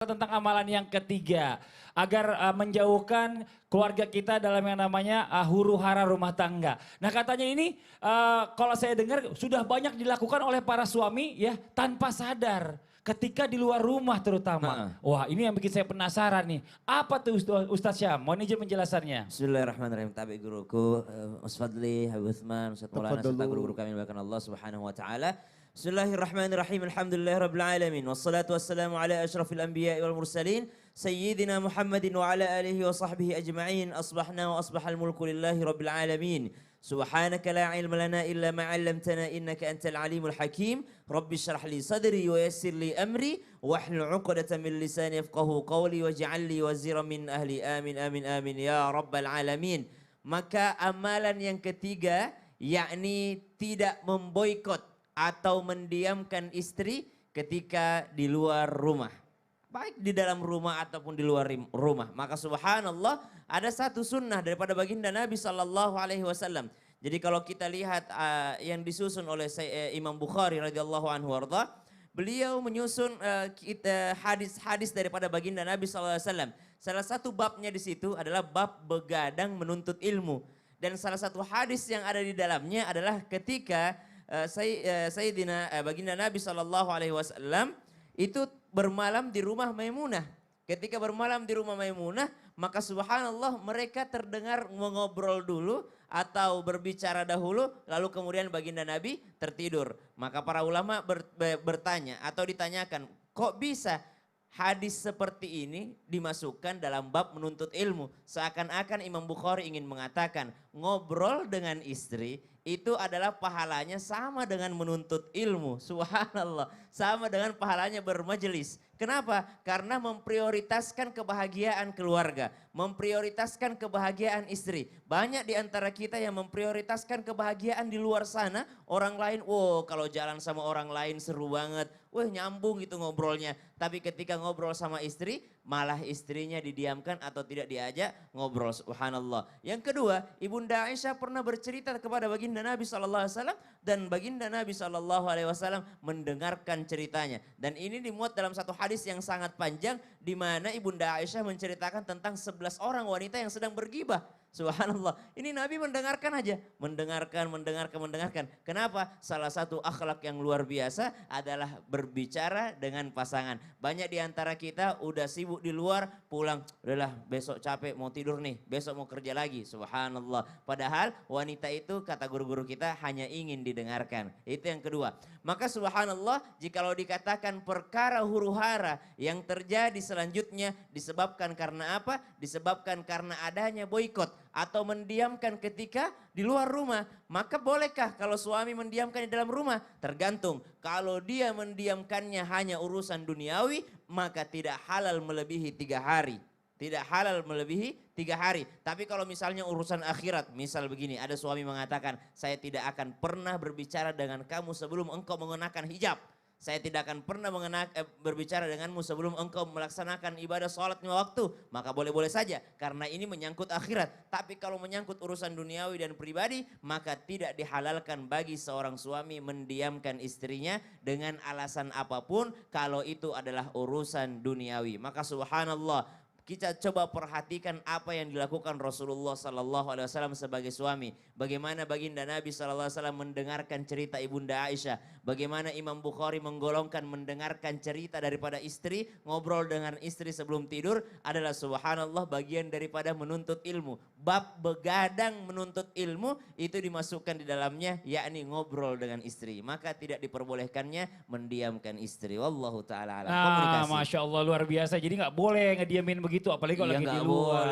Tentang amalan yang ketiga agar menjauhkan keluarga kita dalam yang namanya huru hara rumah tangga. Nah katanya ini kalau saya dengar sudah banyak dilakukan oleh para suami ya tanpa sadar ketika di luar rumah terutama. Wah ini yang bikin saya penasaran nih. Apa tuh Ustaz Syam? Mohon izin penjelasannya. Bismillahirrahmanirrahim. Tabi guruku Ustaz Fadli, Habib Uthman, Ustaz Maulana, serta guru-guru kami yang Allah Subhanahu wa taala. Bismillahirrahmanirrahim. Alhamdulillahirabbil alamin. Wassalatu wassalamu ala asyrafil anbiya'i wal mursalin sayyidina Muhammadin wa ala alihi wa sahbihi ajma'in. Asbahna wa asbahal mulku lillahi rabbil alamin. Subhanaka la ilma lana illa ma 'allamtana innaka antal alimul hakim. Rabbi shrah li sadri wa yassir li amri wahlul 'uqdatam min lisani yafqahu qawli waj'al li waziran min ahli. Amin amin amin ya rabbal alamin. Maka amalan yang ketiga yakni tidak memboikot atau mendiamkan istri ketika di luar rumah. Baik di dalam rumah ataupun di luar rumah. Maka subhanallah ada satu sunnah daripada baginda Nabi SAW. Jadi kalau kita lihat yang disusun oleh Imam Bukhari radhiyallahu anhu warda, beliau menyusun hadis-hadis daripada baginda Nabi SAW. Salah satu babnya di situ adalah bab begadang menuntut ilmu. Dan salah satu hadis yang ada di dalamnya adalah ketika Sayyidina baginda Nabi SAW itu bermalam di rumah Maimunah. Ketika bermalam di rumah Maimunah, maka subhanallah mereka terdengar mengobrol dulu atau berbicara dahulu, lalu kemudian baginda Nabi tertidur. Maka para ulama bertanya atau ditanyakan, kok bisa hadis seperti ini dimasukkan dalam bab menuntut ilmu? Seakan-akan Imam Bukhari ingin mengatakan ngobrol dengan istri itu adalah pahalanya sama dengan menuntut ilmu. Subhanallah. Sama dengan pahalanya bermajelis. Kenapa? Karena memprioritaskan kebahagiaan keluarga. Memprioritaskan kebahagiaan istri. Banyak di antara kita yang memprioritaskan kebahagiaan di luar sana. Orang lain, wow kalau jalan sama orang lain seru banget. Wah nyambung gitu ngobrolnya. Tapi ketika ngobrol sama istri, malah istrinya didiamkan atau tidak diajak ngobrol. Subhanallah. Yang kedua, Ibunda Aisyah pernah bercerita kepada baginda Nabi SAW. Dan baginda Nabi SAW mendengarkan ceritanya. Dan ini dimuat dalam satu hadis yang sangat panjang. Di mana Ibunda Aisyah menceritakan tentang 11 orang wanita yang sedang bergibah. Subhanallah. Ini Nabi mendengarkan aja. Mendengarkan. Kenapa? Salah satu akhlak yang luar biasa adalah berbicara dengan pasangan. Banyak di antara kita udah sibuk di luar, pulang. Udahlah besok capek mau tidur nih. Besok mau kerja lagi. Subhanallah. Padahal wanita itu kata guru-guru kita hanya ingin didengarkan. Itu yang kedua. Maka subhanallah jikalau dikatakan perkara huru hara yang terjadi selanjutnya disebabkan karena apa? Disebabkan karena adanya boikot atau mendiamkan ketika di luar rumah. Maka bolehkah kalau suami mendiamkan di dalam rumah? Tergantung. Kalau dia mendiamkannya hanya urusan duniawi, maka tidak halal melebihi 3 hari. Tidak halal melebihi 3 hari. Tapi kalau misalnya urusan akhirat, misal begini, ada suami mengatakan, saya tidak akan pernah berbicara dengan kamu sebelum engkau mengenakan hijab. Saya tidak akan pernah berbicara denganmu sebelum engkau melaksanakan ibadah sholat 5 waktu. Maka boleh-boleh saja karena ini menyangkut akhirat. Tapi kalau menyangkut urusan duniawi dan pribadi, maka tidak dihalalkan bagi seorang suami mendiamkan istrinya dengan alasan apapun kalau itu adalah urusan duniawi. Maka subhanallah, kita coba perhatikan apa yang dilakukan Rasulullah SAW sebagai suami. Bagaimana baginda Nabi SAW mendengarkan cerita Ibunda Aisyah. Bagaimana Imam Bukhari menggolongkan mendengarkan cerita daripada istri. Ngobrol dengan istri sebelum tidur adalah subhanallah bagian daripada menuntut ilmu. Bab begadang menuntut ilmu itu dimasukkan di dalamnya yakni ngobrol dengan istri. Maka tidak diperbolehkannya mendiamkan istri. Wallahu ta'ala alam. Komunikasi. Masya Allah luar biasa. Jadi nggak boleh ngediamin begitu. Apalagi kalau lagi di luar.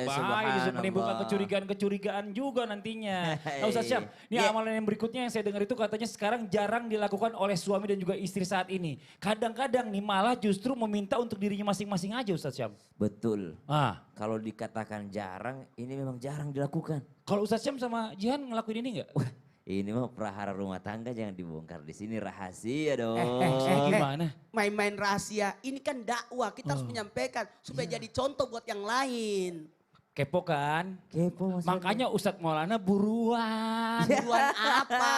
Bahaya bisa menimbulkan kecurigaan juga nantinya. Nah Ustaz Syam, ini amalan yang berikutnya yang saya dengar itu katanya sekarang jarang dilakukan oleh suami dan juga istri saat ini. Kadang-kadang nih malah justru meminta untuk dirinya masing-masing aja Ustaz Syam. Betul. Kalau dikatakan jarang, ini memang jarang dilakukan. Kalau Ustaz Syam sama Jihan ngelakuin ini enggak? Ini mah prahara rumah tangga jangan dibongkar di sini, rahasia dong. Gimana? Main-main rahasia, ini kan dakwah, kita harus menyampaikan supaya jadi contoh buat yang lain. Kepo kan? Kepo maksudnya. Makanya Ustadz Maulana buruan. Buruan apa?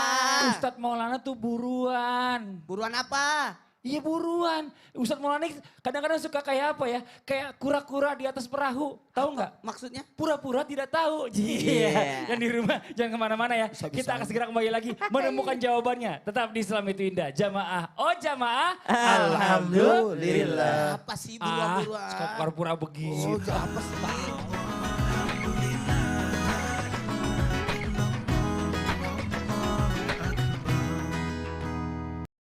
Ustadz Maulana tuh buruan. Buruan apa? Iya buruan. Ustadz Maulana kadang-kadang suka kayak apa ya? Kayak kura-kura di atas perahu. Tahu nggak? Maksudnya? Pura-pura tidak tahu. Iya. Yang di rumah jangan kemana-mana ya. Kita akan segera kembali lagi menemukan jawabannya. Tetap di Islam itu indah. Jamaah. Oh jamaah. Alhamdulillah. Apa sih buruan-buruan? Pura-pura begini. Oh, apa sih?